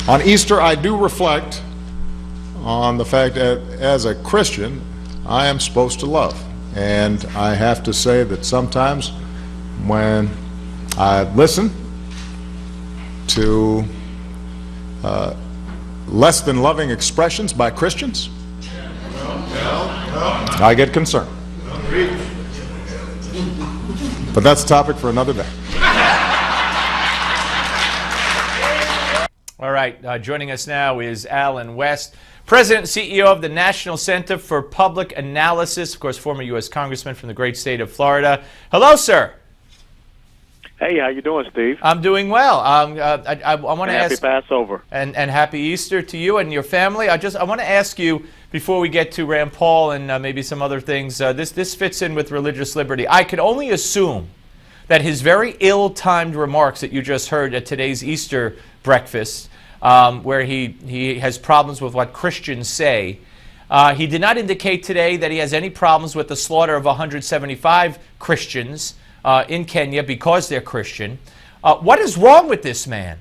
On Easter, I do reflect on the fact that as a Christian, I am supposed to love. And I have to say that sometimes when I listen to less than loving expressions by Christians, I get concerned. But that's a topic for another day. All right, joining us now is Alan West, President and CEO of the National Center for Public Analysis, of course, former U.S. Congressman from the great state of Florida. Hello, sir. Hey, how you doing, Steve? I'm doing well. I want to ask. Happy Passover. And happy Easter to you and your family. I want to ask you, before we get to Rand Paul and maybe some other things, this fits in with religious liberty. I could only assume that his very ill-timed remarks that you just heard at today's Easter breakfast, where he has problems with what Christians say, he did not indicate today that he has any problems with the slaughter of 175 Christians in Kenya because they're Christian. What is wrong with this man?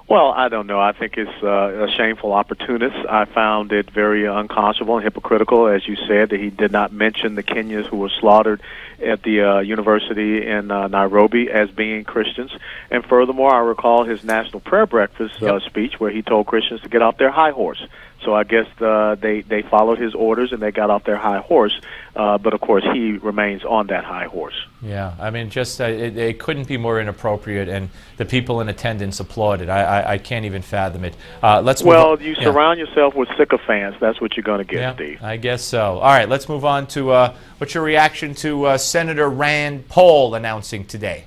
Well, I don't know. I think it's a shameful opportunist. I found it very unconscionable and hypocritical, as you said, that he did not mention the Kenyans who were slaughtered at the university in Nairobi as being Christians. And furthermore, I recall his National Prayer Breakfast speech where he told Christians to get off their high horse. So I guess they followed his orders and they got off their high horse. But, of course, he remains on that high horse. Yeah, I mean, just it couldn't be more inappropriate, and the people in attendance applauded. I can't even fathom it. Let's move on. You surround yourself with sycophants. That's what you're going to get, Steve. I guess so. All right, let's move on to what's your reaction to Senator Rand Paul announcing today?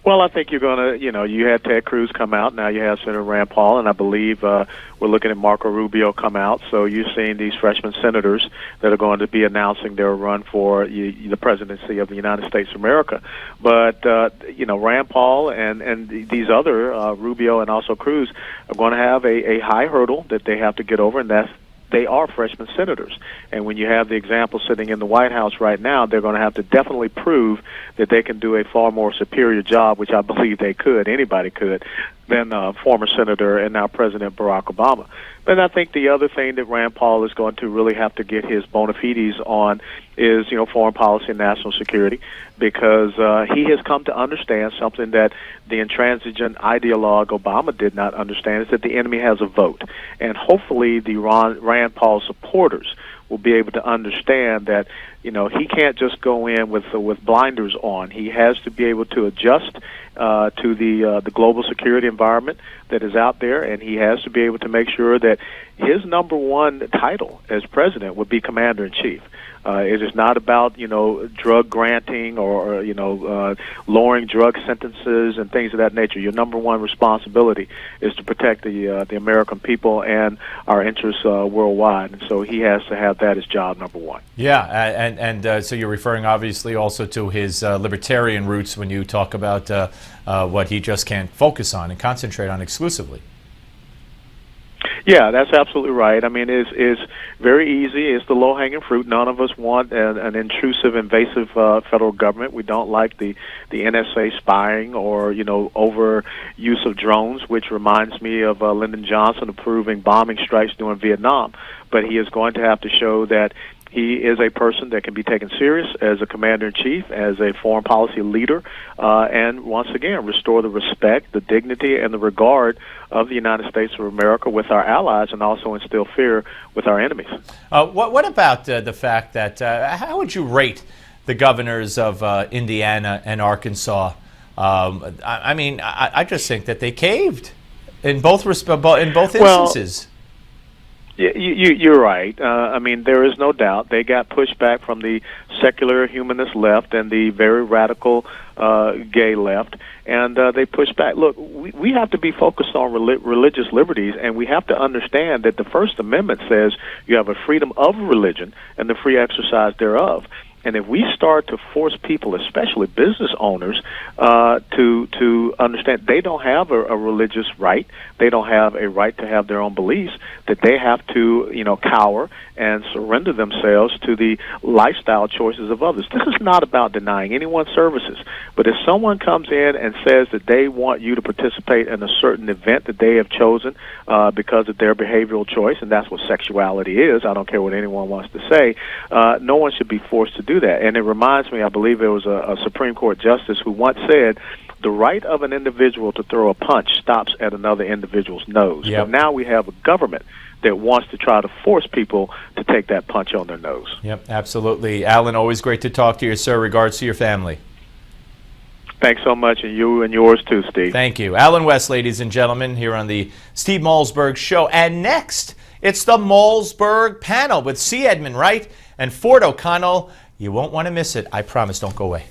Well, I think you're going to, you had Ted Cruz come out. Now you have Senator Rand Paul, and I believe we're looking at Marco Rubio come out. So you're seeing these freshman senators that are going to be announcing their run for the presidency of the United States of America. But, Rand Paul and these other, Rubio and also Cruz, are going to have a high hurdle that they have to get over, and that's they are freshman senators. And when you have the example sitting in the White House right now, they're going to have to definitely prove that they can do a far more superior job, which I believe they could, anybody could, than former Senator and now President Barack Obama. But I think the other thing that Rand Paul is going to really have to get his bona fides on is, foreign policy and national security, because he has come to understand something that the intransigent ideologue Obama did not understand, is that the enemy has a vote. And hopefully the Rand Paul supporters will be able to understand that, he can't just go in with blinders on. He has to be able to adjust to the global security environment that is out there, and he has to be able to make sure that his number one title as president would be commander-in-chief. It is not about, drug granting or lowering drug sentences and things of that nature. Your number one responsibility is to protect the American people and our interests worldwide. And so he has to have that as job number one. Yeah, and so you're referring obviously also to his libertarian roots when you talk about what he just can't focus on and concentrate on exclusively. Yeah, that's absolutely right. I mean, it's very easy. It's the low-hanging fruit. None of us want an intrusive, invasive federal government. We don't like the NSA spying or, over use of drones, which reminds me of Lyndon Johnson approving bombing strikes during Vietnam. But he is going to have to show that he is a person that can be taken serious as a commander-in-chief, as a foreign policy leader, and once again restore the respect, the dignity, and the regard of the United States of America with our allies, and also instill fear with our enemies. What about the fact that, how would you rate the governors of Indiana and Arkansas? I just think that they caved in both instances. You're right. There is no doubt they got pushed back from the secular humanist left and the very radical gay left, and they pushed back. Look, we have to be focused on religious liberties, and we have to understand that the First Amendment says you have a freedom of religion and the free exercise thereof. And if we start to force people, especially business owners, to understand they don't have a religious right, they don't have a right to have their own beliefs, that they have to, cower and surrender themselves to the lifestyle choices of others. This is not about denying anyone services, but if someone comes in and says that they want you to participate in a certain event that they have chosen because of their behavioral choice, and that's what sexuality is, I don't care what anyone wants to say, no one should be forced to do that. And it reminds me, I believe there was a Supreme Court justice who once said, the right of an individual to throw a punch stops at another individual's nose. Yep. But now we have a government that wants to try to force people to take that punch on their nose. Yep, absolutely. Alan, always great to talk to you, sir. Regards to your family. Thanks so much, and you and yours too, Steve. Thank you. Alan West, ladies and gentlemen, here on the Steve Malzberg Show. And next, it's the Malzberg panel with C. Edmund Wright and Ford O'Connell. You won't want to miss it. I promise. Don't go away.